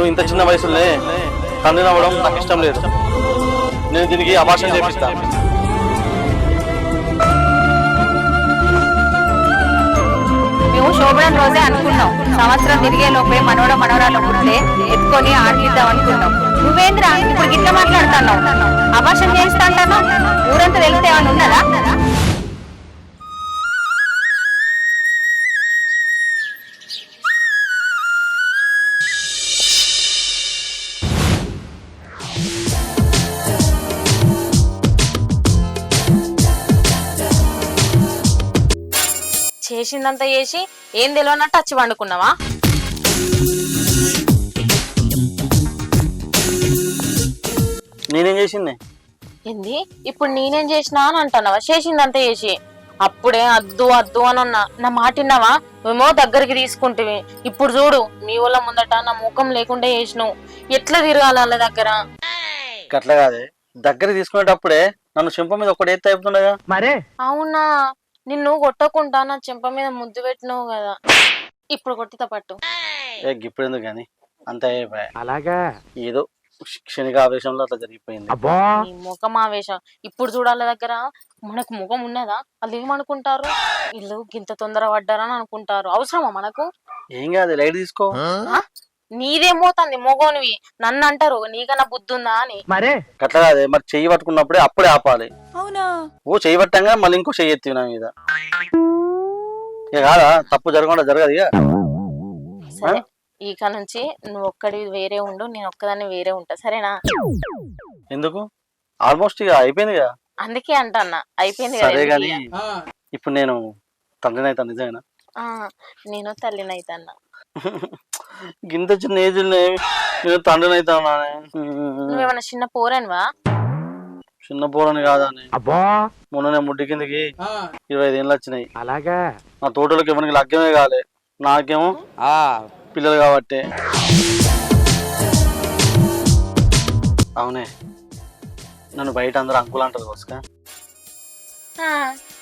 నేను ఇంత చిన్న వయసులోనే తండ్రిని అవ్వడం నాకు ఇష్టం లేదు. నేను దీనికి అభాషణ చేపిస్తా. మేము శోభనం రోజే అనుకున్నాం, సంవత్సరం తిరిగే లోపే మనవడ మనవరాలు పుట్టే ఎత్తుకొని ఆడిద్దాం అనుకున్నాం. నువ్వేంద్రా ఇప్పుడు గిట్ల మాట్లాడుతున్నావు? అభాషణ చేయిస్తా అంటాను. ఊరంతా వెళ్తే ఏమైనా ఉన్నదా? చేసిందంతా చేసి ఏం తెలియనట్టు వచ్చి వండుకున్నావా? నేనేం చేసింది? ఏంది ఇప్పుడు నేనేం చేసినా అని అంటున్నావా? చేసిందంతా చేసి అప్పుడే అద్దు అద్దు అని అన్నా. నా మాట విన్నావా? మేమో దగ్గరికి తీసుకుంటేవి. ఇప్పుడు చూడు మీ ఊళ్ళ ముందట నా ముఖం లేకుండా చేసినావు. ఎట్లా తిరగాలి వాళ్ళ దగ్గర? అట్లా కాదే, దగ్గర తీసుకునేటప్పుడే నన్ను చెంప మీద ఒకటి ఎత్తి అయిపోతుండగా మరే. అవునా, నిన్ను కొట్టకుండా నా చెంప మీద ముద్దు పెట్టినావు కదా, ఇప్పుడు కొట్టిత పట్టు. ఇప్పుడు ఎందుకు కానీ అంత అలాగా ఏదో క్షణిక ఆవేశంలో అట్లా జరిగిపోయింది. నీ ముఖం ఆవేశం. ఇప్పుడు చూడాల దగ్గర మనకు ముఖం ఉన్నదా? వాళ్ళు ఏమనుకుంటారు? వీళ్ళు గింత తొందర పడ్డారని అనుకుంటారు. అవసరమా మనకు? ఏం కాదు, లైట్ తీసుకో. నీదేమోతుంది మొగోనివి, నన్ను అంటారు నీకన్నా బుద్ధి ఉందా అని. మరే అట్లా కాదే, మరి చెయ్యి పట్టుకున్నప్పుడే అప్పుడే ఆపాలి. అవునా? ఓ చెయ్యి పట్టంగా మళ్ళీ ఇంకో చెయ్యి ఎత్తి నా మీద. ఇక కాదా, తప్పు జరగకుండా జరగదు. ఇక సరే, ఇక నుంచి నువ్వు ఒక్కడి వేరే ఉండు, నేను ఒక్కదాన్ని వేరే ఉంటా, సరేనా? ఎందుకు? ఆల్మోస్ట్ ఇక అయిపోయింది కదా. అందుకే అంటన్నా అయిపోయింది సరే కదా. గాని ఇప్పుడు నేను తండ్రిని అయితే నిజమేనా? నేను తల్లిని అయితన్నా. గింత చిన్న ఏజ్ నేను తండ్రిని అయితే నువ్వేమన్నా చిన్న పోరానివా? చిన్న పోరని కాదని మొన్ననే ముడ్డి కిందకి 25 ఏళ్ళు వచ్చినాయి. అలాగా నా తోటలోకి ఎవరికి లగ్గమే కాలే, నాకేమో పిల్లలు కాబట్టి. అవునే, నన్ను బయట అందరూ అంకుల్ అంటారు కోసుక.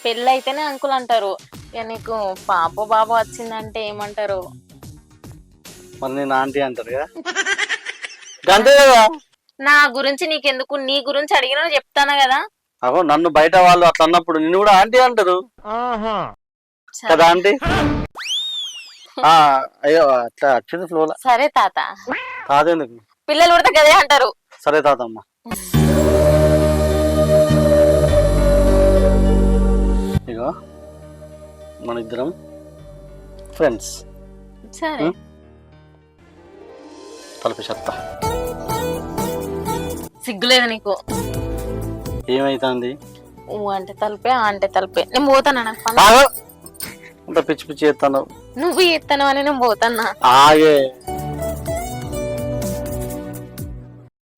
పెళ్ళి అయితేనే అంకుల్ అంటారు. ఇక నీకు పాప బాబు వచ్చిందంటే ఏమంటారు? మరి నేను ఆంటీ అంటారు కదా. అంతే కదా. నా గురించి నీకెందుకు, నీ గురించి అడిగినా చెప్తానా కదా. అగో నన్ను బయట వాళ్ళు అట్లా అన్నప్పుడు నిన్ను కూడా ఆంటీ అంటారు కదా. ఆంటీ అయ్యో అట్లా వచ్చింది ఫ్లో. సరే తాత. తాత ఎందుకు? పిల్లలు కూడా కదే అంటారు. సరే తాతమ్మ. ఇగో మన ఇద్దరం ఫ్రెండ్స్. సరే తలపి చెత్త. సిగ్గులేదు నీకు? ఏమైతుంది? అంటే తలపే, అంటే తలపే. నేను పోతానా? నాకు అంత పిచ్చి పిచ్చి చేస్తాను. నువ్వు ఎత్తాను అని నేను పోతానా? ఆగే.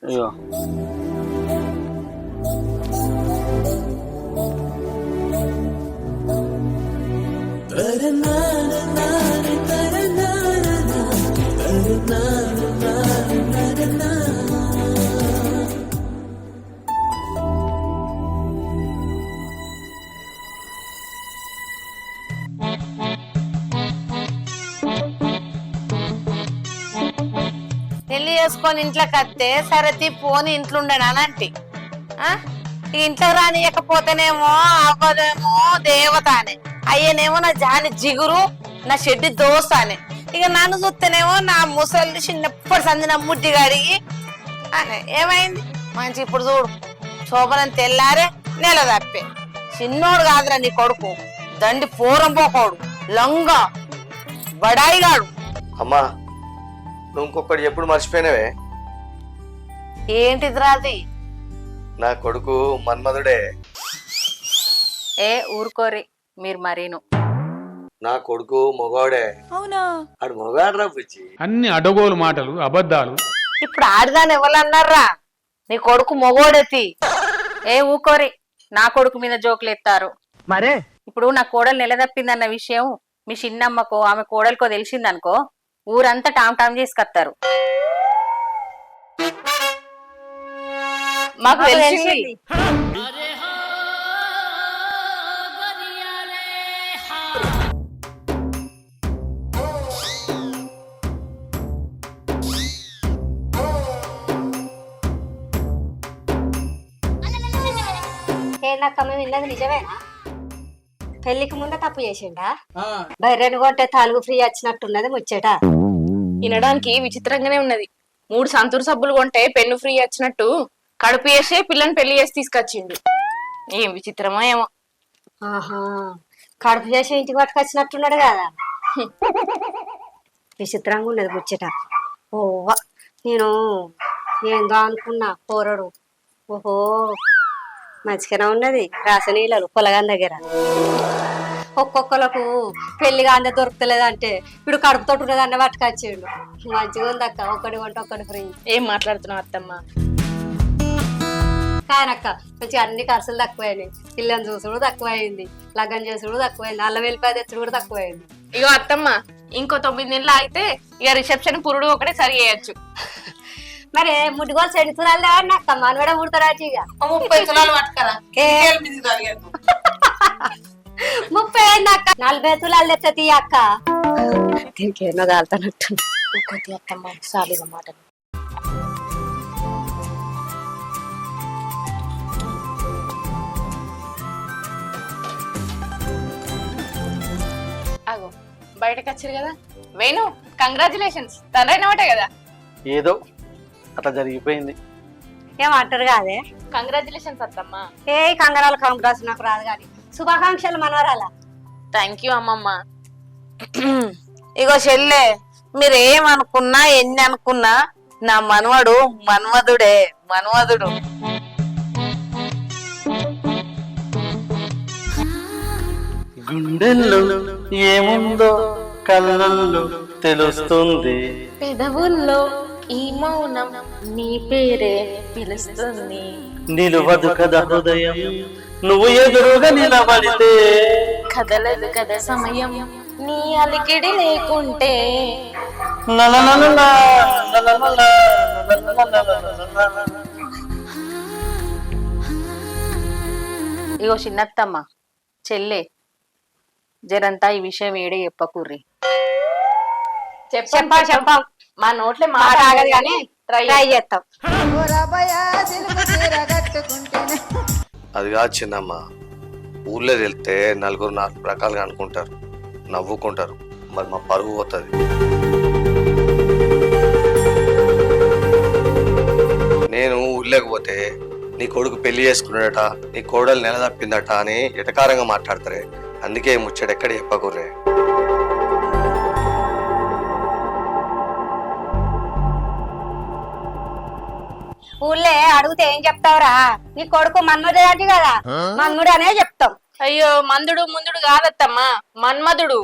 అయ్యో పెళ్లి చేసుకొని ఇంట్లోకి వస్తే సరే పోని ఇంట్లో ఉండడానంటే ఇంట్లో రానియకపోతేనేమో అవ్వదేమో దేవత అని, అయ్యనేమో నా జాని జిగురు, నా షెడ్డి దోస్త అని. ఇక నన్ను చూస్తేనేమో నా ముసలి చిన్నప్పటి సంది నా ముడ్డి గడిగి అని. ఏమైంది మంచి? ఇప్పుడు చూడు, శోభనం తెల్లారే నెల తప్పే. చిన్నోడు కాదురా నీ కొడుకు, దండి పూరం పోకోడు, లంగా బడాయిగాడు. అమ్మా నువ్వు ఇంకొకటి ఎప్పుడు మర్చిపోయినవే. ఏంటిది రాది? నా కొడుకు మన్మధుడే. ఊరుకోరి మీరు మరీను. నా కొడుకు మొగాడే. అవునా? ఆడు మొగాడ్రా పుచ్చి. అన్ని అడగోలు మాటలు, అబద్ధాలు. ఇప్పుడు ఆడదాని ఎవరన్నారా? నీ కొడుకు మొగోడెత్తి. ఊకోరి, నా కొడుకు మీద జోకులు ఎత్తారు. మరే ఇప్పుడు నా కోడలు నిలదప్పిందన్న విషయం మీ చిన్నమ్మకో ఆమె కోడలకో తెలిసిందనుకో, ఊరంతా టామ్ టామ్ చేసుకొస్తారు. మాకు తెలిసింది. ఏందక్క మేము విన్నది నిజమేనా? పెళ్లికి ముందే తప్పు చేసిండా? బైరెన్ కొంటే తాలుగు ఫ్రీ వచ్చినట్టున్నది ముచ్చట. వినడానికి విచిత్రంగానే ఉన్నది. 3 సంతూర్ సబ్బులు కొంటే పెన్ను ఫ్రీ వచ్చినట్టు కడుపు వేసే పిల్లని పెళ్లి చేసి తీసుకొచ్చిండు. ఏం విచిత్రమో ఏమో. ఆహా, కడుపు చేసి ఇంటికి పట్టుకొచ్చినట్టున్నాడు కదా. విచిత్రంగా ఉన్నది ముచ్చట. ఓవా, నేను ఏందో అనుకున్నా పోరడు. ఓహో, మంచిగానే ఉన్నది. రాసనీళ్ళు పొలగాని దగ్గర ఒక్కొక్కలకు పెళ్లిగా అందే దొరుకుతలేదంటే ఇప్పుడు కడుపుతోటి ఉన్నదన్న పట్టుకొచ్చిండు. మంచిగా ఉంది అక్క, ఒక్కడి కొంటే ఒక్కడి ఫ్రీ. ఏం మాట్లాడుతున్నావు అత్తమ్మ? కానక్క మంచిగా అన్ని ఖర్చులు తక్కువైనాయి. పిల్లని చూసుడు తక్కువైంది, లగ్గం చేసుడు తక్కువైంది, అల్లం వెళ్ళిపోయి తెచ్చుడు కూడా తక్కువైంది. ఇగో అత్తమ్మ, ఇంకో 9 నెలలు అయితే ఇక రిసెప్షన్ పురుడు ఒకటే సరి చేయొచ్చు. మరి ముడ్డుగోలు 2 తులాలు తేవండి అక్క, మనవడ పుడతారాచి. ఇక 30 తులాలు పట్టుకరా. 30 అయింది అక్క, 40 తులాలు తెచ్చా తీ అక్క. దీనికేమో కాలుతానట్టు. అత్తమ్మ సాలిగా మాటలు. అగో బయటకు వచ్చారు కదా. వేణు, కంగ్రాచులేషన్స్, తండ్రైనవాటే కదా. ఏదో అట్లా జరిగిపోయింది. ఏమంటారు కాదే. కంగ్రాచులేషన్స్ అత్తమ్మ. ఏ కంగరాలు కాంగ్రెస్ నాకు రాదు కానీ శుభాకాంక్షలు మనవరాల. థ్యాంక్ యూ అమ్మమ్మ. ఇగో చెల్లె, మీరేమనుకున్నా ఎన్ని అనుకున్నా నా మనవడు మన్మధుడే, మన్మధుడు. గుండెల్లో ఏముందో కళ్ళల్లో తెలుస్తుంది, పెదవుల్లో ఈ మౌనం నీ పేరే పిలుస్తుంది. నిలువదు కదా హృదయం నువ్వు ఎదురుగా నిలబడితే, కదలదు కదా సమయం నీ అలికిడి లేకుంటే. లలలలలా, లలలలా, లలలలలా. ఇగో చిన్నత్తమ్మ, చెల్లె, జరంతా ఈ విషయం ఏడే చెప్పకుర్రి. చెప్పం మా నోట్లే మాట మాట ఆగదు కానీ ట్రై చేస్తాం. అది కాదు చిన్నమ్మ, ఊర్లో వెళ్తే నలుగురు 4 రకాలుగా అనుకుంటారు, నవ్వుకుంటారు. మరి మా పరుగు పోతుంది. నేను ఊర్లోకి పోతే నీ కొడుకు పెళ్లి చేసుకున్నాడట, నీ కోడలు నెల తప్పిందట అని ఎటకారంగా మాట్లాడతారే. అందుకే ముచ్చట ఎక్కడ చెప్పకుర్రే. ఊళ్ళే అడిగితే ఏం చెప్తావురా? నీ కొడుకు మన్మధుడు అంటే కదా, మన్ముడు అనే చెప్తాం. అయ్యో, మందుడు ముందుడు కాదత్తమ్మా, మన్మధుడు.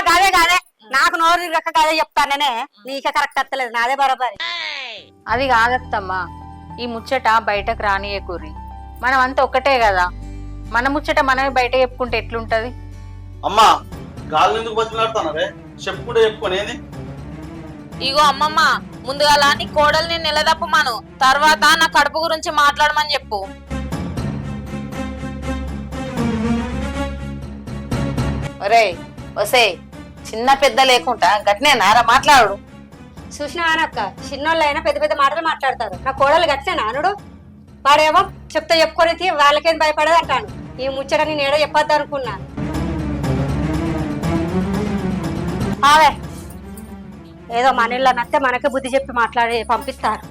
కాదే కాదే, నాకు నోరు రక్క కాదే చెప్తానే. నీకే కరెక్ట్ వస్తలేదు, నాదే బరాబరి. అది కాదత్తమ్మా, ఈ ముచ్చట బయటకు రానియకుర్రి. మనం అంతా ఒక్కటే కదా, మన ముచ్చట మనమే బయట చెప్పుకుంటే ఎట్లుంటది? అమ్మా, గాలి ఎందుకు బతిలాడుతున్నారే? చెప్పుకుంటే చెప్పుకోనేది. ఇగో అమ్మమ్మ, ముందుగా నీ కోడల్ని నిలదప్పమాను, తర్వాత నా కడుపు గురించి మాట్లాడమని చెప్పు. ఒరే ఒసే, చిన్న పెద్ద లేకుండా గట్నే నారా మాట్లాడు. చూసినా అనక్క, చిన్నోళ్ళైనా పెద్ద పెద్ద మాటలు మాట్లాడతారు. నా కోడలు గట్టే నానుడు. వాడేమో చెప్తే చెప్పుకొని వాళ్ళకేం భయపడదు అంటాను. ఈ ముచ్చట నేను ఏడో చెప్పొద్దు అనుకున్నా. ఆవే ఏదో మన ఇళ్ళ నచ్చే మనకే బుద్ధి చెప్పి మాట్లాడి పంపిస్తారు.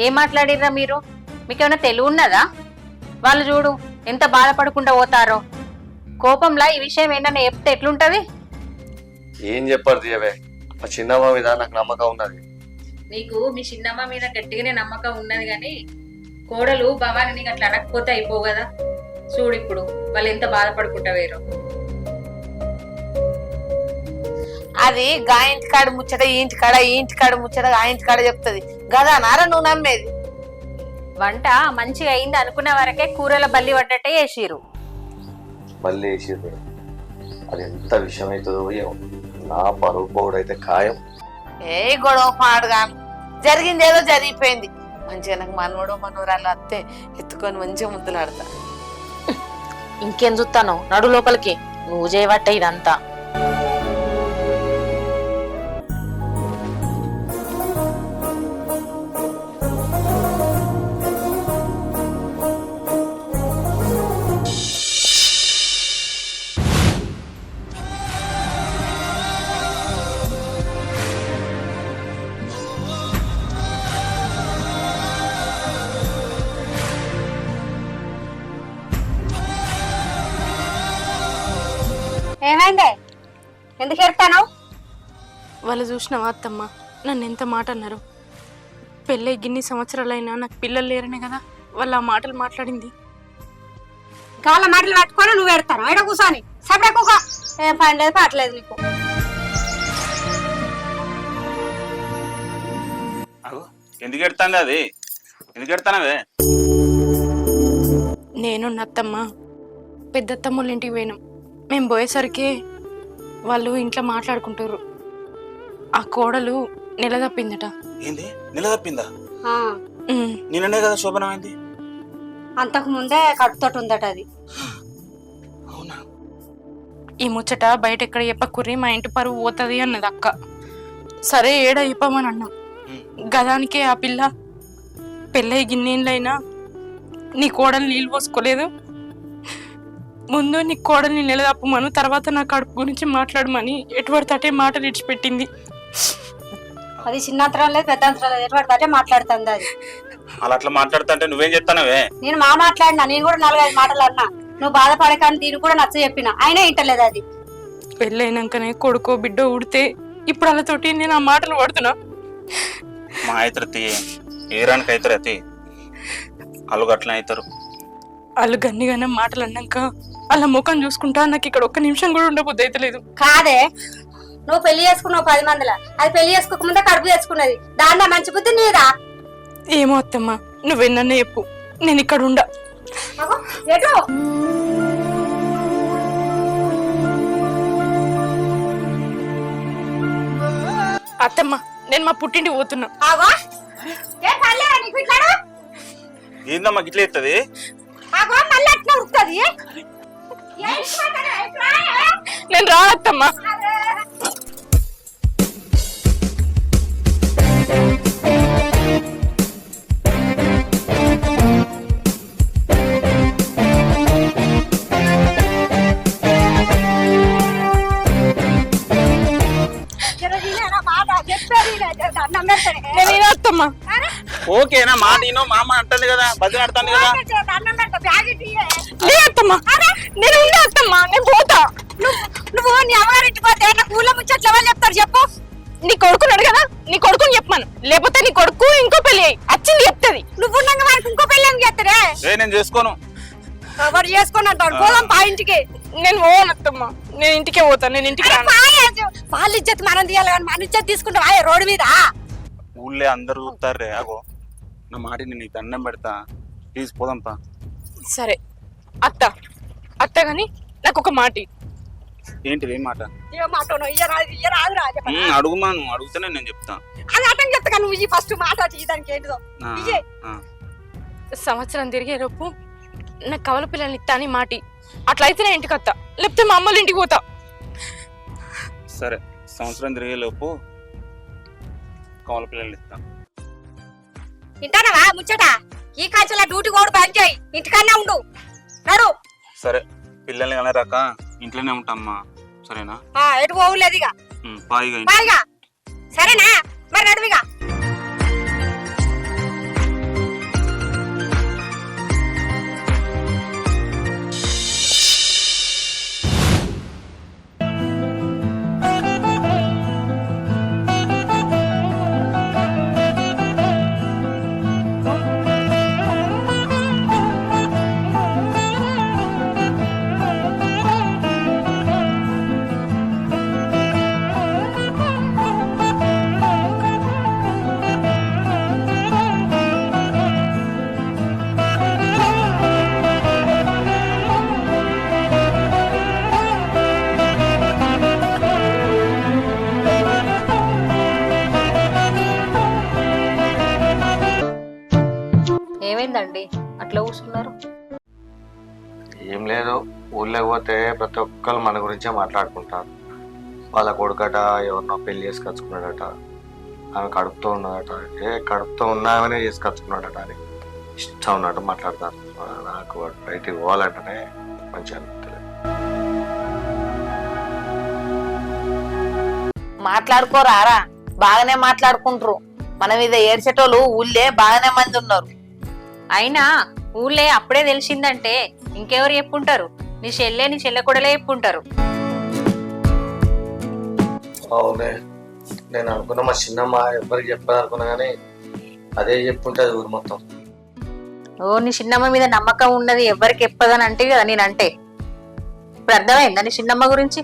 ఏం మాట్లాడిర్రా మీరు? మీకేమైనా తెలివి ఉన్నదా? వాళ్ళు చూడు ఎంత బాధపడకుండా పోతారో. కోపంలా ఈ విషయం ఏంటనే చెప్తే ఎట్లుంటది? ఏం చెప్పారు తీయవే, మా చిన్నమ్మ మీద నాకు నమ్మకం ఉన్నది. నీకు మీ చిన్నమ్మ మీద గట్టిగానే నమ్మకం ఉన్నది గాని కోడలు భవాని నీకు అట్లా అనకపోతే అయిపో కదా. చూడు ఇప్పుడు వాళ్ళు ఎంత బాధపడుకుంటా వేరు. అది గా ఇంటి కాడ ముచ్చట, ఈ ఇంటి కాడ ముచ్చట ఆ ఇంటి కాడ చెప్తుంది గదా నారా నువ్వు నమ్మేది. వంట మంచిగా అయింది అనుకునే వరకే కూరల బల్లి పడ్డట్టే వేసిరు. మళ్ళీ వేసిర్రు. అది ఎంత విషయం అవుతుందో ఏమో. నా పరువు పోవుడైతే ఖాయం. ఏ గొడవ పాడుగా జరిగింది ఏదో జరిగిపోయింది. మంచిగా నాకు మనవడు మనవరాలు అత్తే ఎత్తుకొని మంచిగా ముద్దులాడతా. ఇంకేం చూస్తాను, నడు లోపలికి. నువ్వు చేయబట్టే ఇదంతా. ఏమైందే ఎందుకు ఎడతాను? వాళ్ళు చూసినావా అత్తమ్మ నన్ను ఎంత మాట అన్నారు. పెళ్ళై గిన్ని సంవత్సరాలైనా నాకు పిల్లలు లేరనే కదా వాళ్ళు ఆ మాటలు మాట్లాడింది. కాళ్ళ మాటలు పట్టుకొని నువ్వు ఎడతాను ఎడ కూర్చొని సపడే కూకో. ఏం పని లేదు పట్టలేదు నీకు. ఎందుకు ఎడతాంది అది? ఎందుకు ఎడతానవే? నేను అత్తమ్మ పెద్ద అత్తమ్మల ఇంటికి పోయినాం. మేము పోయేసరికి వాళ్ళు ఇంట్లో మాట్లాడుకుంటారు. ఆ కోడలు నెల తప్పిందట. ఏంది నెల తప్పిందా? ఆ, నిన్ననే కదా శోభనమైంది. అంతకు ముందే కడుపుతోటి ఉందట అది. అవునా? ఈ ముచ్చట బయట ఎక్కడ చెప్పకుర్రి మా ఇంటి పరువు పోతుంది అన్నది అక్క. సరే ఏడ చెప్పమని అన్నాం. గదానికే ఆ పిల్ల పెళ్ళై గిన్నెలైనా నీ కోడలు నీళ్ళు పోసుకోలేదు, ముందు నీ కోడల్ని నిలదప్పమను, తర్వాత నా కడుపు గురించి మాట్లాడమని ఎటువంటి అటే మాటలు ఇడిచిపెట్టింది. అది చిన్న అంతరం లేదు పెద్ద అంతరం లేదు ఎటువంటి అటే మాట్లాడుతుంది అది. అలా అట్లా మాట్లాడుతుంటే నువ్వేం చెప్తానవే? నేను మాట్లాడినా, నేను కూడా 4-5 మాటలు అన్నా. నువ్వు బాధపడకని దీనికి కూడా నచ్చ చెప్పిన, అయినా ఇంటలేదు అది. పెళ్ళైనాకనే కొడుకో బిడ్డో ఉడితే ఇప్పుడు వాళ్ళతోటి నేను ఆ మాటలు పడుతున్నా. మా అవుతారు ఏరానికి అవుతారు అతి వాళ్ళు అట్లా అవుతారు. వాళ్ళు గన్నిగానే మాటలు అన్నాక అలా ముఖం చూసుకుంటా నాకు ఇక్కడ ఒక్క నిమిషం కూడా ఉండబోద్దు అయితలేదు. కాదే నువ్వు పెళ్లి చేసుకున్నావు 10 మందిలా, అది పెళ్లి చేసుకోకముందే కడుపు చేసుకున్నది. దాంట్లో మంచి బుద్ధి నీదా? ఏమో అత్తమ్మా నువ్వెన్నన్నా చెప్పు, నేను ఇక్కడ ఉండా. ఎటు అత్తమ్మ నేను మా పుట్టింటికి పోతున్నా. ఏందమ్మా గిట్ల ఎత్తది? నేను రా అత్తమ్మా. ఓకేనా మాట మా అమ్మ అంటుంది కదా, భజన ఆడుతుంది కదా. నేను ఉండే అత్తమ్మా, నేను పోతా. నువ్వు నీ అమ్మగారింటి పోతే నాకు ఊళ్ళో ముచ్చట్లు ఎవరు చెప్తారు చెప్పు? నీ కొడుకున్నాడు కదా, నీ కొడుకుని చెప్పాను, లేకపోతే నీ కొడుకు ఇంకో పెళ్లి వచ్చింది చెప్తుంది. నువ్వు ఉన్నాక వారికి ఇంకో పెళ్లి ఏం చేస్తారే? నేను చేసుకోను. ఎవరు చేసుకుని అంటాడు? పోదాం పా ఇంటికి. నేను పోను అత్తమ్మా, నేను ఇంటికే పోతాను. నేను ఇంటికి వాళ్ళ ఇజ్జత్ మనం తీయాలి కానీ మన ఇజ్జత్ తీసుకుంటాం ఆ రోడ్డు మీద. ఊళ్ళే అందరు చూస్తారు రే. అగో నా మాట నేను నీకు దండం పెడతా, ప్లీజ్ పోదాంపా. సరే అత్త అత్త గాని నాకు ఒక మాట. ఏంటిది ఏం మాట? అది అడుగుమాను, అడుగుతానే నేను చెప్తా. అటం చెప్తా నువ్వు ఈ ఫస్ట్ మాట దానికి ఏంటిదో. సంవత్సరం తిరిగే లోపు నాకు కవల పిల్లల్ని ఇస్తా అని మాటి. అట్లయితేనే ఇంటికి వస్తా, లేకపోతే మా అమ్మలు ఇంటికి పోతా. సరే సంవత్సరం తిరిగే లోపు కవల పిల్లలు ఇస్తా. ఇంటానవా ముచ్చట? ఈ కాల్చల డ్యూటీ కూడా బంద్ చేయి, ఇంటికన్నా ఉండు. నడు. సరే పిల్లల్ని కనరాక ఇంట్లోనే ఉంటామ్మా, సరేనా? ఎటు పోవులేదు ఇక. పాయిగా సరేనా? మరి నడువిగా. ఏమైందండి అట్లా కూర్చున్నారు? ఏం లేదు, ఊళ్ళో పోతే ప్రతి ఒక్కరు మన గురించే మాట్లాడుకుంటారు. వాళ్ళ కొడుకట ఎవరినో పెళ్లి చేసుకొచ్చుకున్నాడట, ఆమె కడుపుతో ఉన్నదట, కడుపుతో ఉన్నామనే చేసుకొచ్చుకున్నాడట అని ఇష్టం ఉన్నట్టు మాట్లాడతారు. నాకు బయటికి పోవాలంటేనే మంచిగా అనిపించలేదు. మాట్లాడుకోరారా, బాగానే మాట్లాడుకుంటారు. మన మీద ఏడ్చేటోళ్ళు ఊళ్ళే బాగానే మంది ఉన్నారు. అయినా ఊళ్ళే అప్పుడే తెలిసిందంటే ఇంకెవరు చెప్పుంటారు? నీ చెల్లె కొడలే చెప్పుంటారు. అవునే, నేను అనుకున్నా మా చిన్నమ్మ ఎవరికి చెప్పాలనుకున్నా కానీ అదే చెప్పుంటది ఊరు మొత్తం. ఓ నీ చిన్నమ్మ మీద నమ్మకం ఉన్నది ఎవరికి చెప్పదని అంటే కదా నేనంటే. ఇప్పుడు అర్థమైందా నీ చిన్నమ్మ గురించి?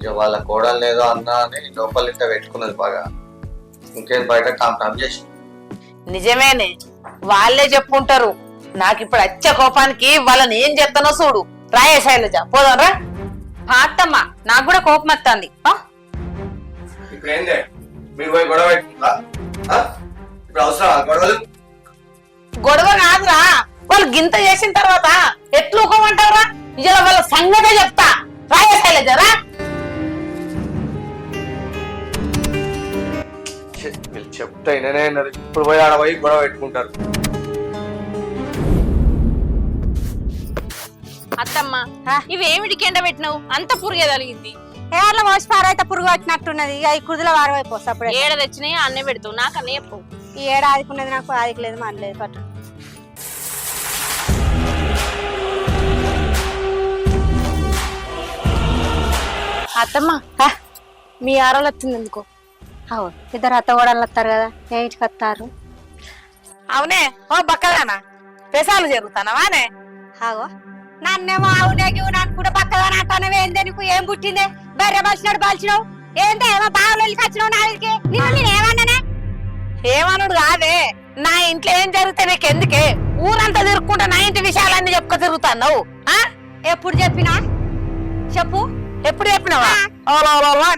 ఇక వాళ్ళ కోడలు లేదో అన్నా అని లోపల ఇంట పెట్టుకున్నది బాగా. ఇంకేం బయట టామ్ చేసి. నిజమేనే, వాళ్ళే చెప్పుంటారు. నాకు ఇప్పుడు వచ్చే కోపానికి వాళ్ళని ఏం చెప్తానో చూడు. రాయే శైలజ, పోదాంరా. అత్తమ్మ నాకు కూడా కోపం వస్తుంది. ఇప్పుడు ఏందే మీరు పోయి గొడవ పెట్టుకుంటా? ఇప్పుడు అవసరం గొడవలు? గొడవ కాదురా, వాళ్ళు గింత చేసిన తర్వాత ఎట్లు ఊకోమంటారా? ఇలా వాళ్ళ సంగతే చెప్తా. రాయే శైలజరా. వీళ్ళు చెప్తే నేనే ఇప్పుడు పోయి ఆడ పోయి గొడవ పెట్టుకుంటారు. అత్తమ్మ ఇవేమిటికి ఎండ పెట్టినావు? అంత పురుగే తలిగింది. ఏళ్ళ మోసి పారైతే పురుగు పట్టినట్టున్నది. ఇక ఈ కుదుల వారమైపోస్తా అప్పుడే. ఏడ తెచ్చినాయి అన్నే పెడతావు, నాకు అన్నీ చెప్పు. ఈ ఏడ ఆదుకున్నది నాకు ఆదికలేదు మనలేదు పట్టు. అత్తమ్మ మీ ఆరోలు వచ్చింది ఎందుకో? అవు ఇద్దరు అత్త కూడా వస్తారు కదా, ఏ ఇంటికి వస్తారు? అవునే, ఓ బక్కదానా పెసాలు జరుగుతానవానే? ఆగో నన్నేమో అవునే నాకు కూడా పక్కదాని అంటానవే. ఏందే నీకు ఏం పుట్టిందే? బర్రె బలిచినాడు బలిచినావు ఏందే? ఏమో బావులకి వచ్చినావు నా ఇంటికి. నేను ఏమన్నానే? ఏమనుడు కాదే, నా ఇంట్లో ఏం జరిగితే నీకు ఎందుకే? ఊరంతా తిరుక్కుంటా నా ఇంటి విషయాలన్నీ చెప్పుకో తిరుగుతున్నావు. ఎప్పుడు చెప్పినా చెప్పు. ఎప్పుడు చెప్పినావా?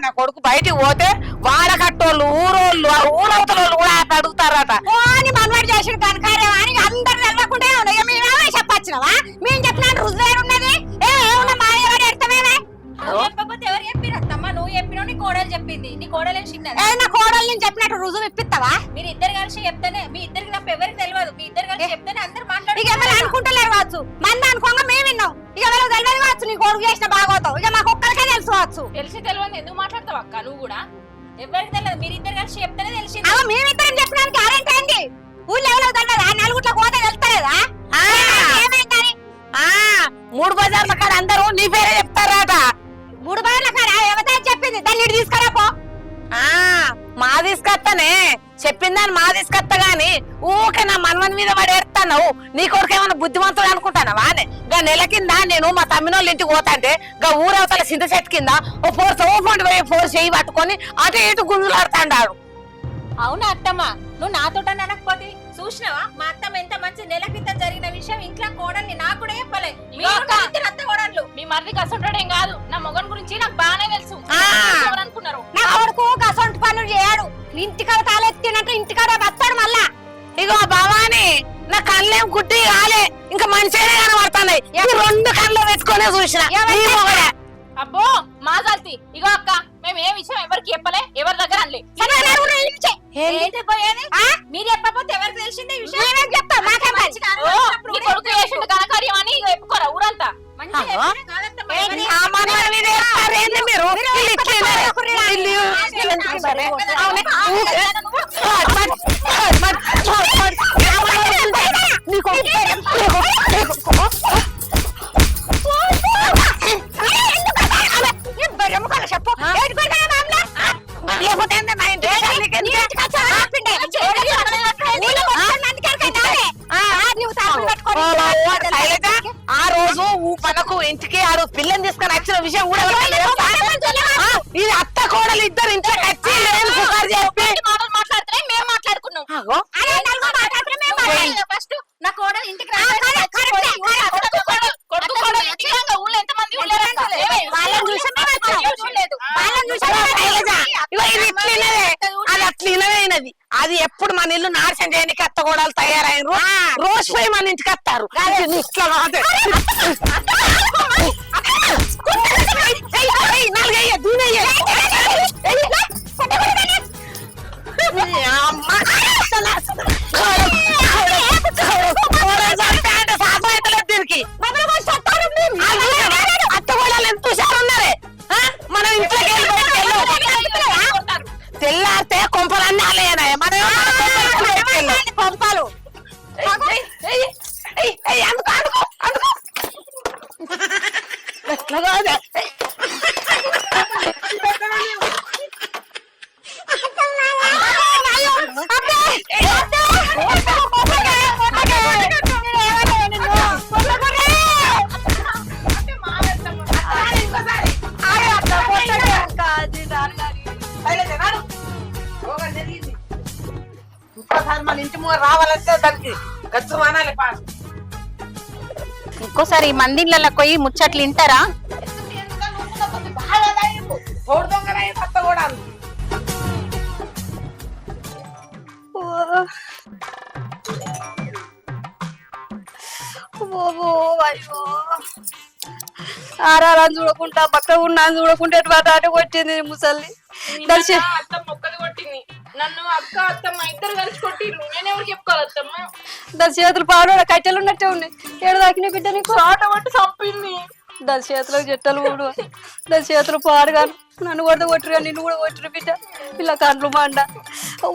నా కొడుకు బయటికి పోతే వాడకట్టోళ్ళు ఊరోళ్ళు ఆ ఊరవతలోళ్ళు కూడా అడుగుతారట. అని మనవాడు చేసిన కనకార్యం అని అందరు తెలవకుండా ఉన్నాయి. మేమేమో చెప్పచ్చినవా? మేము చెప్పిన రుజువే ఉన్నది. ఏమన్నా మాయవాడు ఎడతామేమే? చెప్పకపోతే ఎవరు చెప్పిరత్తమ్మ? నువ్వు చెప్పినావు, నీ కోడలు చెప్పింది. నీ కోడలు చిన్నది. నా కోడలు నేను చెప్పినట్టు రుజువు ఇప్పిస్తావా? మీరు ఇద్దరు కలిసి చెప్తేనే, మీ ఇద్దరికి తప్ప ఎవరికి తెలియదు. మీ ఇద్దరు కలిసి చెప్తేనే అందరు ఇక మాట్లాడు. ఎవరు అనుకుంటలేరు కావచ్చు. మంది అనుకోగా మేము విన్నాం. ఇక ఎవరు తెలియదు కావచ్చు నీ కొడుకు చేసిన బాగోతావు. ఇక మాకు ఒక్కరికే తెలుసుకోవచ్చు. తెలిసి తెలియదు ఎందుకు మాట్లాడతావు అక్క? నువ్వు కూడా ఎవరికి తెలియదు. మీరు ఇద్దరు కలిసి చెప్తేనే తెలిసింది. అలా మేమిద్దరం చెప్పడానికి గ్యారెంటీ ఏంటి? ఊళ్ళో ఎవరో తెలియదా? నలుగుట్ల కోత తెలుస్తలేదా? ఏమైందని 3 బజార్ల కాడ అందరూ నీ పేరే చెప్తారట. 3 బార్ల కాడ ఎవరైతే చెప్పింది దాన్ని ఇటు తీసుకురా పో. మా తీసుకొస్తానే, చెప్పిందని మా తీసుకొస్తా గాని ఊకే నా మనవని మీద పడేస్తావు. నీ కొడుకు ఏమన్నా బుద్ధిమంతుడు అనుకుంటానవా? గా నెల కింద నేను మా తమ్మినోళ్ళ ఇంటికి పోతాంటే గా ఊరవతల చింత చెట్టు కింద ఓ ఫోర్ చేయి పట్టుకొని అటు ఇటు గుంజులాడుతాడు. అవునా అత్తమ్మ, నువ్వు నాతో అనకపోతే చూసినావా? మా అత్తమ్మ ఎంత మంచి నెల క్రితం జరిగిన విషయం ఇంట్లో కోడల్ని నాకు కూడా చెప్పలే. అత్త కోడళ్ళు మీ మరిదికి అసంటోడేం కాదు. నా మొగన్ గురించి నాకు బాగానే తెలుసు. అనుకున్నారు నా కొడుకు అసొంటి పనులు చేయడు. ఇంటికాడ తాళెత్తినట్టు ఇంటికాడ వస్తాడు మళ్ళా. ఇగో భవాని, నా కళ్ళేం గుడ్డి కాలే, ఇంకా మంచిగానే కనబడుతున్నాయి. 2 కళ్ళు పెట్టుకునే చూసిన. అబ్బో మా జాతి. ఇగో అక్క, మేము ఏ విషయం ఎవరికి చెప్పలే, ఎవరి దగ్గర అనలే. మీరు చెప్పకపోతే ఎవరికి తెలిసిందే విషయం? కొడుకు చేసిండు ఘనకార్యం అని చెప్పుకోరా ఊరంతా. చెప్పు ఆ రోజు మనకు ఇంటికి ఆ రోజు పిల్లని తీసుకొని వచ్చిన విషయం కూడా ఇది అత్త కోడలు ఇద్దరు ఇంట్లోకి వచ్చి చెప్పి మాట్లాడుతున్నాయి. మేము మాట్లాడుకున్నాం. ఫస్ట్ నా కోడలు ఇంటికి ఊళ్ళో ఎంతమంది అది అట్లయినది. అది ఎప్పుడు మన ఇల్లు నాశనం చేయడానికి అత్త కోడలు తయారైనరు. రోజు పోయి మన ఇంటికి వస్తారు. ఇట్లా కాదు. మనం ఇంట్లోకి తెల్లారితే కొంపలన్నీ ఆలయనాయ మనం పంపాలు. మన ఇంటి ముందు రావాలంటే దానికి గచ్చు అనాలి పాస్. ఇంకోసారి ఈ మందిళ్ళకి పోయి ముచ్చట్లు వింటారా? తోడు దొంగనే అత్త కూడా ఆరాలని చూడకుండా పక్క ఉన్నా చూడకుండా ఎటు వచ్చింది ముసల్ని దర్శి అత్తమ్మ ఒక్కది కొట్టింది నన్ను. అక్క అత్తమ్మ ఇద్దరు కలిసి కొట్టిర్రు. నేను ఎవరికి చెప్పుకోవాలి అత్తమ్మ? దాని చేతులు పాడు కట్టెలు ఉన్నట్టే ఉన్నాయి. ఏడు దాకిన బిడ్డ నీకు ఆట పట్టి చంపింది. దాని చేతులకు జట్టలు ఊడు, దాని చేతులు పాడుగాను. నన్ను కూడా కొట్టుగా నిన్ను కూడా కొట్టురు బిడ్డ. ఇలా కండ్లు మండ. ఓ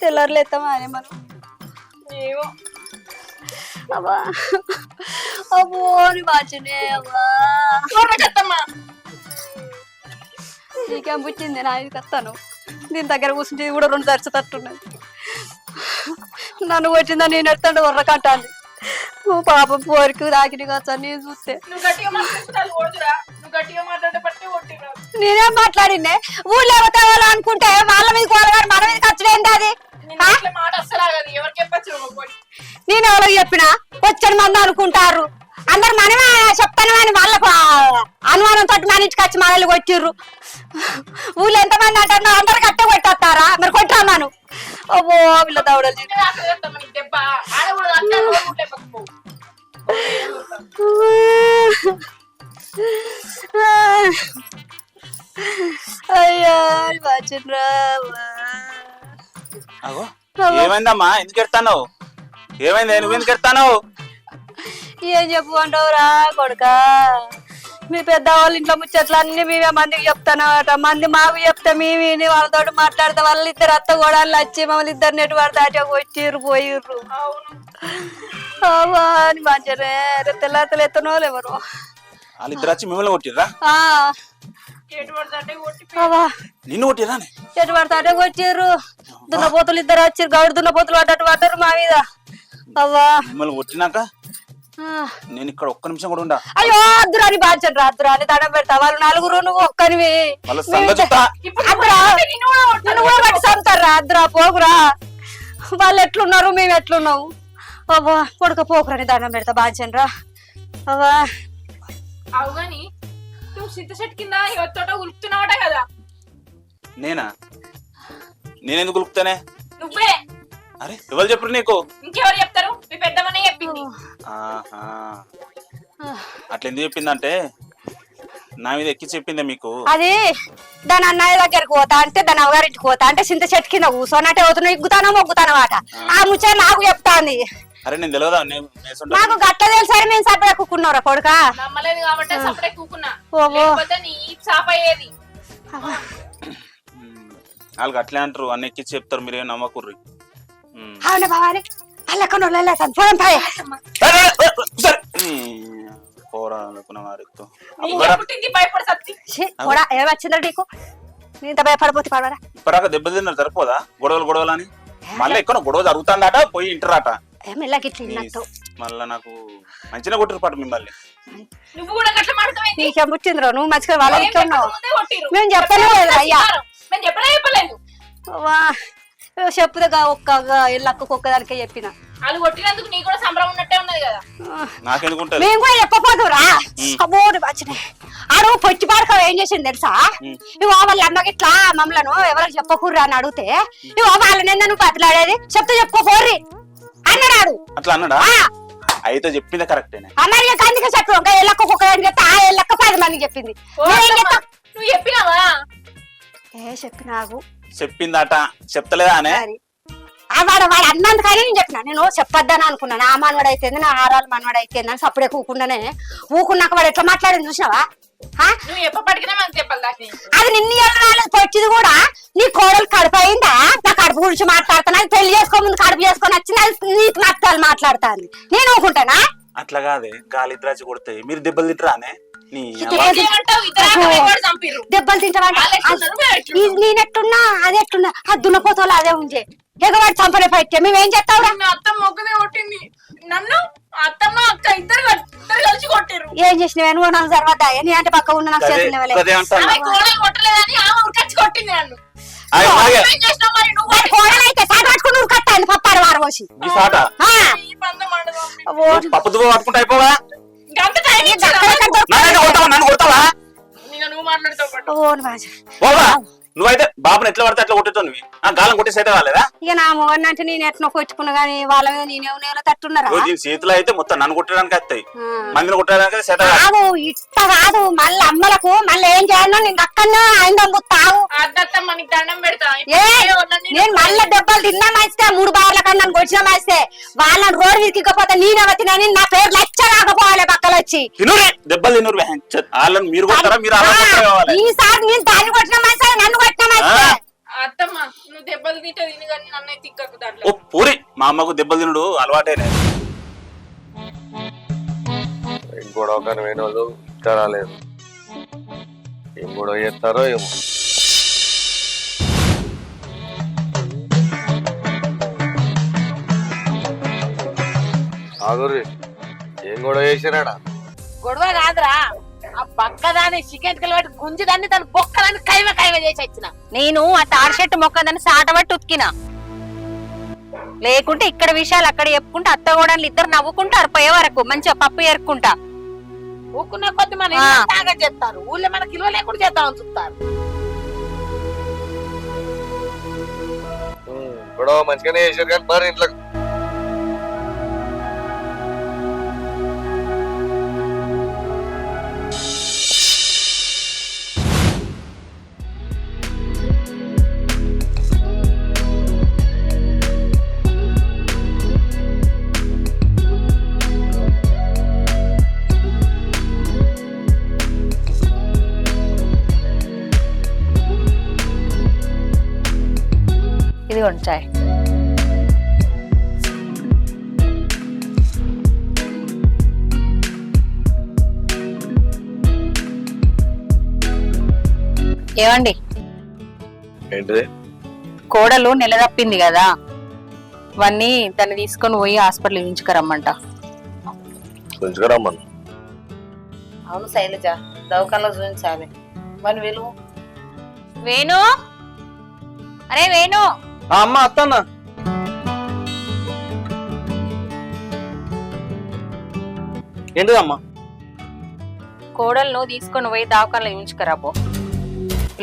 తెల్లారులు ఎత్తామా అని మనం ఏమో అబ్బా అబ్బో నీ బాచనే అబ్బా అత్తమ్మ. నీకేం పుట్టింది నా ఇది కత్తాను. దీని దగ్గర కూర్చుంటే ఇది కూడా 2 దర్శతట్టున్నది. నన్ను కొట్టిందా నేను ఎడతాడు వర్రకంటాను. నువ్వు పాపం పోరికి దాకిని కాచా నేను చూస్తే. నువ్వు గట్టిగా మాట్లాడుతున్నావు ఓడుదురా. నువ్వు గట్టిగా మాట్లాడే పట్టి కొట్టినా. నేనేం మాట్లాడిందే? ఊళ్ళో ఎవరు అనుకుంటే వాళ్ళ మీద కోలగాడు మన మీద ఖర్చులేంది అది. మాట అస్సలాగదు. ఎవరికి చెప్పచ్చు? నేను ఎవరికి చెప్పినా వచ్చని మంది అనుకుంటారు. అందరు మనమే చెప్తాను అని వాళ్ళకు అనుమానంతో మన ఇంటికి వచ్చి మనల్ని కొట్టిర్రు. ఊళ్ళో ఎంతమంది అంటారు అందరు కట్టే కొట్టేస్తారా? మరి కొట్టాను. అబ్బో వీళ్ళ దవడలు అయ్యా బాచిన్రా. ఏమైందమ్మా? ఎందుకు ఎడతాను? ఏమైంది? నువ్వు ఎందుకు ఎడతాను? ఏం చెప్పు అంటావురా కొడుక? మీ పెద్దవాళ్ళ ఇంట్లో ముచ్చట్లు అన్ని మేమే మందికి చెప్తానమాట. మంది మాకు చెప్తే మేము వాళ్ళతో మాట్లాడితే వాళ్ళిద్దరు అత్త కూడా వచ్చి మమ్మల్ని ఇద్దరు నెట్టు పడితే అటే కొట్టిర్రు పోయిర్రు. అని మంచిగా తెల్లాతలు ఎత్తనో ఎవరు వాళ్ళిద్దరు వచ్చి మిమ్మల్ని కొట్టిర్రా? నిన్ను కొట్టిర్రా? ఎటు పడితే అటే కొట్టిర్రు. దున్నపోతులు ఇద్దరు వచ్చారు. గౌడు దున్నపోతులు పడ్డట్టు పడ్డారు మా మీద. అవ్వా మిమ్మల్ని కొట్టినాక నేను ఇక్కడ ఒక్క నిమిషం కూడా ఉండా. అయ్యో అద్దురాని బాధ్యత రాత్రాని దండం పెడతా. వాళ్ళు 4 నువ్వు ఒక్కనివి. నిన్ను కూడా పట్టి చంపుతారా? అద్దురా పోకురా. వాళ్ళు ఎట్లున్నారు మేము ఎట్లున్నావు? అవ్వా కొడుక పోకురాని దండం పెడతా బాధ్యనరా. అవ్వా అవు గాని నువ్వు చింత చెట్టు కింద ఎవరితోట ఉలుపుతున్నావట కదా? నేనా? నేనెందుకు ఉలుపుతానే? నువ్వే. అరే ఎవరు చెప్పరు నీకు? ఇంకెవరు చెప్తారు? మీ పెద్దమనే చెప్పింది. అట్లా ఎందుకు చెప్పిందంటే నా మీద ఎక్కి చెప్పిందే మీకు. అది దాని అన్నయ్య దగ్గరికి పోతా అంటే దాని అవగారింటికి పోతా అంటే చింత చెట్టు కింద కూర్చోనట్టే అవుతున్నా ఇగ్గుతానో మొగ్గుతానో అట. ఆ ముచ్చట నాకు చెప్తాంది. అరే నేను తెలియదా? నాకు గట్ల తెలుసా? మేము సపడే కూకున్నారా కొడుక? నమ్మలేదు కాబట్టి సపడే కూకున్నా. లేకపోతే నీ చాప అయ్యేది. వాళ్ళు అట్లే అంటారు. అన్ని ఎక్కి చెప్తారు. మీరేం నమ్మకుర్రి. అవునా బాబాని అల్లకనో లేలేసాను పోరం పాయ. పోరా అనుకున్న వారితో భయపడి సత్తి కూడా ఏమొచ్చిందా నీకు? ఇంత భయపడిపోతే పడవరా? ఇప్పటిదాకా దెబ్బ తిన్నారు సరిపోదా? గొడవలు అని మళ్ళీ ఎక్కడ గొడవ జరుగుతుందట పోయి ఇంటరాట. మళ్ళా నాకు మంచిగా కొట్టిరు పాటు మిమ్మల్ని. నువ్వు కూడా గట్ల మాట్లాడతావేంటి? నీకేం పుట్టిందిరా? నువ్వు మంచిగా వాళ్ళ ఇస్తున్నావు. మేము చెప్పలేదు అయ్యా. నేను చెప్పలేదు. చెప్పుదా ఒక్క ఇళ్ళకు ఒక్కదానికే చెప్పిన. వాళ్ళు కొట్టినందుకు నీకు కూడా సంబరం ఉన్నట్టే ఉన్నది కదా? నాకెందుకుంటది? మేము కూడా చెప్పపోదురా. అబ్బోడు బాచినే ఆడు పొచ్చి పాడక ఏం చేసింది తెలుసా? ఇవో వాళ్ళ అమ్మకి ఇట్లా మమ్మలను ఎవరికి చెప్పకూర్రా అని అడిగితే ఇవో వాళ్ళని నువ్వు బతిలాడేది చెప్తే చెప్పుకోర్రి అన్నాడు. అట్లా అన్నాడా? అయితే చెప్పింది కరెక్టేనే. అన్నారు అందుకే చెప్పు. ఇంకా ఎల్లక్క ఒక్కదానికి చెప్తే ఆ ఎల్లక్క 10 మందికి చెప్పింది. నువ్వు చెప్పినావా? చెప్పినాగు చెప్పిందట. చెప్తలేదా అనే? వాడు అన్నందుకని నేను చెప్పిన. నేను చెప్పొద్దని అనుకున్నాను. ఆ మనవాడు అయితే నా ఆరాలు మనవాడు అయితే అని సప్పుడే కూకుండానే ఊకున్నాక వాడు ఎట్లా మాట్లాడింది చూసినావా? అది నిన్ను రాలేదు పొచ్చిది కూడా. నీ కోడలు కడుపు అయిందా? నా కడుపు గురించి మాట్లాడుతున్నా. పెళ్లి చేసుకో ముందు కడుపు చేసుకొని వచ్చింది. అది నీకు నష్టాలు మాట్లాడుతాను. నేను ఊకుంటానా? అట్లా కాదే. గాలిద్రాచి కొడితే మీరు దెబ్బలు తింటారానే? దెబ్బలు తింటావా? నేనెట్టున్నా అది ఎట్టున్నా ఆ దున్నపోతోళ్ళు అదే ఉండే ఎగవాడి చంపలే పట్టే మేమేం చేస్తావు? అత్తమ్మ ఒక్కదే కొట్టింది నన్ను. అత్తమ్మ అక్క ఇద్దరు కలిసి కొట్టారు. ఏం చేసినవే నువ్వు? నాకు జరవద్దా? నీ అంటే పక్క ఉన్న నాకు చేసిన కొట్టలేదని ఆమె ఉరికొచ్చి కొట్టింది నన్ను. కోడలైతే సాగట్టుకుని ఉరికత్తాను పప్పారు పోసి ఈ సాట ఆ, ఈ పందెం ఆడదాం. అబ్బో, పప్పు దువ్వ పట్టుకుంటా అయిపోవా గంత టైం ఈ ఇచ్చినా? దక్కడక్కడ దొరక- నన్ను కొడతావా నన్ను కొడతావా ఇక నువ్వు మాట్లాడుతావు పట్టు. ఓ, బాజ. పోవా నువ్వైతే బాబుని ఎట్లా పడితే అట్లా కొట్టుతావు నువ్వు ఆ గాలం కొట్టేసి అయితే రాలేదా ఇక నా మొగన్ అంటే నేను ఎట్లా కొట్టుకున్నా గానీ వాళ్ళ మీద నేనేమో తట్టున్నారా ఓ, దీని చేతిలో అయితే మొత్తం నన్ను కొట్టడానికి వస్తాయి మందిని కొట్టడానికి అయితే చేత కాదు. కాదు ఇట్ట కాదు మళ్ళీ అమ్మలకు మళ్ళీ ఏం చేయాలో నేను అక్కడనే ఆయన గుర్తావు అద్దత్త మనకి దండం పెడతా. ఏ నేను మళ్ళీ దెబ్బలు తిన్నా మంచిదే 3 బార్ల కన్నా నన్ను కొట్టినా మంచిదే వాళ్ళని రోడ్డు విరికిపోతే నేనవతినని నా పేరు లెచ్చ రాకపోవాలి పక్కలు వచ్చి తినురే దెబ్బలు తినురు వాళ్ళని మీరు కొడతారా మీరు అలా కావాలి ఈసారి నేను దాన్ని కొట్టిన మంచిదే నన్ను కొట్టిన మంచిదే అత్తమ్మ నువ్వు దెబ్బలు తింటే తిని కానీ నన్ను తిక్కకు దాంట్లో. ఓ పూరి మా అమ్మకు దెబ్బలు తినుడు అలవాటేనే గొడవ కానీ వేరే వాళ్ళు ఇంకా రాలేదు. ఏం గొడవ చేస్తారో ఏమో. ఆగురి ఏం గొడవ చేసినాడా? గొడవ కాదురా ఆ పక్కదాని చికెన్ పెట్టి గుంజిదాన్ని దాని బొక్కదాన్ని కైవ చేసి వచ్చిన. నేను ఆ తాడు చెట్టు మొక్కదని సాటబట్టి ఉతికిన లేకుంటే ఇక్కడ విషయాలు అక్కడ చెప్పుకుంటే అత్త కూడా ఇద్దరు నవ్వుకుంటారు పోయే వరకు మంచిగా పప్పు ఎరుక్కుంటా ఊకున్న కొద్ది మన ఆ. ఇంట్లో తాగా చేస్తారు ఊళ్ళో మన కిలో లేకుండా చేద్దామని చూస్తారు. గొడవ మంచిగానే చేశారు కానీ మరి ఇంట్లో ఇదిగోండి చాయ్ ఏమండి ఏంటిది? కోడలు నెల తప్పింది కదా ఇవన్నీ దాన్ని తీసుకొని పోయి హాస్పిటల్ చూపించుకరమ్మంట కొంచెం రమ్మను. అవును శైలజ దవకాల్లో చూపించాలి మరి విలువ. వేణు అరే వేణు అమ్మ అత్తన్న ఏంటిదమ్మా? కోడలను తీసుకొని పోయి దావకాల్లో చూపించుకరాపో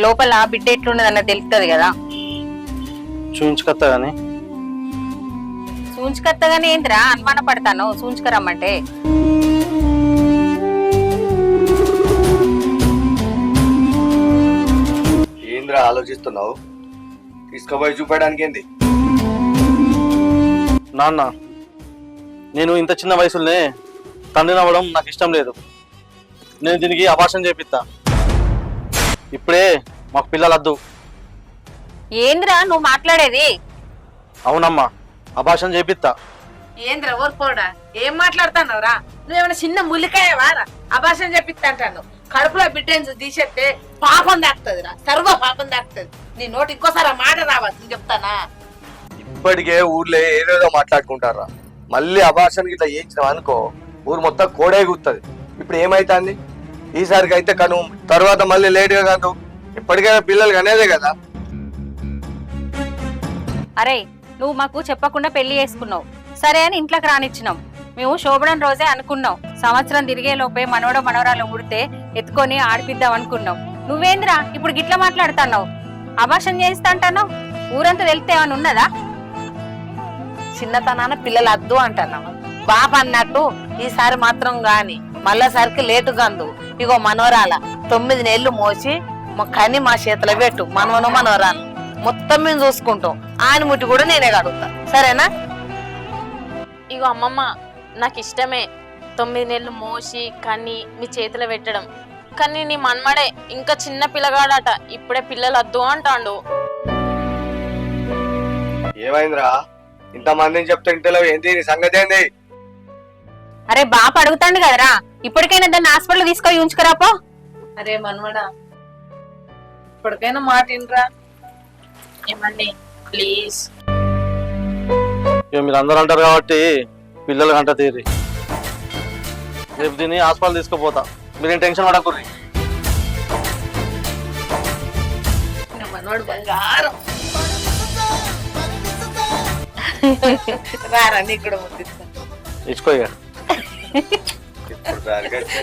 లోపల బిడ్డ ఎట్లున్నదన్న తెలుస్తుంది కదా చూపించుకొస్తా గానీ చూంచుకత్తగానే ఏంద్రా అనుమాన పడతాను చూంచుకరమ్మంటే ఏంద్రా ఆలోచిస్తున్నావు? తీసుకుపోయి చూపడానికి ఏంది? నాన్న నేను ఇంత చిన్న వయసులోనే తండ్రిని అవ్వడం నాకు ఇష్టం లేదు. నేను దీనికి అభాషణ చేపిస్తా. ఇప్పుడే మాకు పిల్లలద్దు. ఏంద్రా నువ్వు మాట్లాడేది? అవునమ్మా అభాషణ చేపిస్తా. ఏంద్ర ఊరుకోడా ఏం మాట్లాడుతున్నావురా? నువ్వేమైనా చిన్న ములికాయవారా అభాషణ చెప్పిస్తాంటాను. కడుపులో బిడ్డను తీసేస్తే పాపం దాక్తుందిరా, సర్వ పాపం దాక్తుంది. నీ నోటి ఇంకోసారి ఆ మాట రావద్దు నేను చెప్తానా. ఇప్పటికే ఊర్లో ఏదేదో మాట్లాడుకుంటారా, మళ్ళీ అభాషణకి ఇట్లా చేయించినాం అనుకో ఊరు మొత్తం కోడే గుర్తుంది. ఇప్పుడు ఏమైతుంది? ఈసారికి అయితే కను తర్వాత మళ్ళీ లేట్గా కాదు, ఇప్పటికైనా పిల్లలకి అనేదే కదా. అరే నువ్వు మాకు చెప్పకుండా పెళ్లి చేసుకున్నావు సరే అని ఇంట్లోకి రానిచ్చినాం. మేము శోభనం రోజే అనుకున్నాం సంవత్సరం తిరిగే లోపే మనవడ మనవరాలు ఊడితే ఎత్తుకొని ఆడిపిద్దాం అనుకున్నాం. నువ్వేంద్రా ఇప్పుడు గిట్లా మాట్లాడుతున్నావు? అభాషణ చేయిస్తా అంటున్నావు? ఊరంతా వెళ్తే ఏమైనా ఉన్నదా? చిన్నతనాన పిల్లలు అద్దు అంటున్నావు బాప అన్నట్టు ఈసారి మాత్రం గాని మళ్ళాసరికి లేటు గందు. ఇగో మనవరాల 9 నెలలు మోసి కని మా చేతిలో పెట్టు, మనవను మనవరాలు మొత్తం మేము చూసుకుంటాం. ఆయన ముట్టి కూడా నేనే కడుగుతా సరేనా? ఇగో అమ్మమ్మ నాకు ఇష్టమే 9 నెలలు మోసి కన్ని మీ చేతిలో పెట్టడం. కానీ నీ మన్మడే ఇంకా చిన్న పిల్లగాడట, ఇప్పుడే పిల్లలు వద్దు అంటాండు. ఏమైందిరా ఇంతమందిని చెప్తే ఇంటలో ఏంటి నీ సంగతి ఏంది? అరే బాప అడుగుతాండు కదరా, ఇప్పటికైనా దాన్ని హాస్పిటల్ తీసుకొని ఉంచుకురాపో. అరే మనవడా ఇప్పటికైనా మాట వినరా. ఏమండి ప్లీజ్. ఇక మీరు అందరూ అంటారు కాబట్టి పిల్లలు గంట తీరి రేపు దీన్ని హాస్పిటల్ తీసుకుపోతా. మీరేం టెన్షన్ పడకూరి. మనవాడు బంగారం. రారా నీకు కూడా ముద్దిస్తా. ఇచ్చుకో ఇక. ఇప్పుడు దానికైతే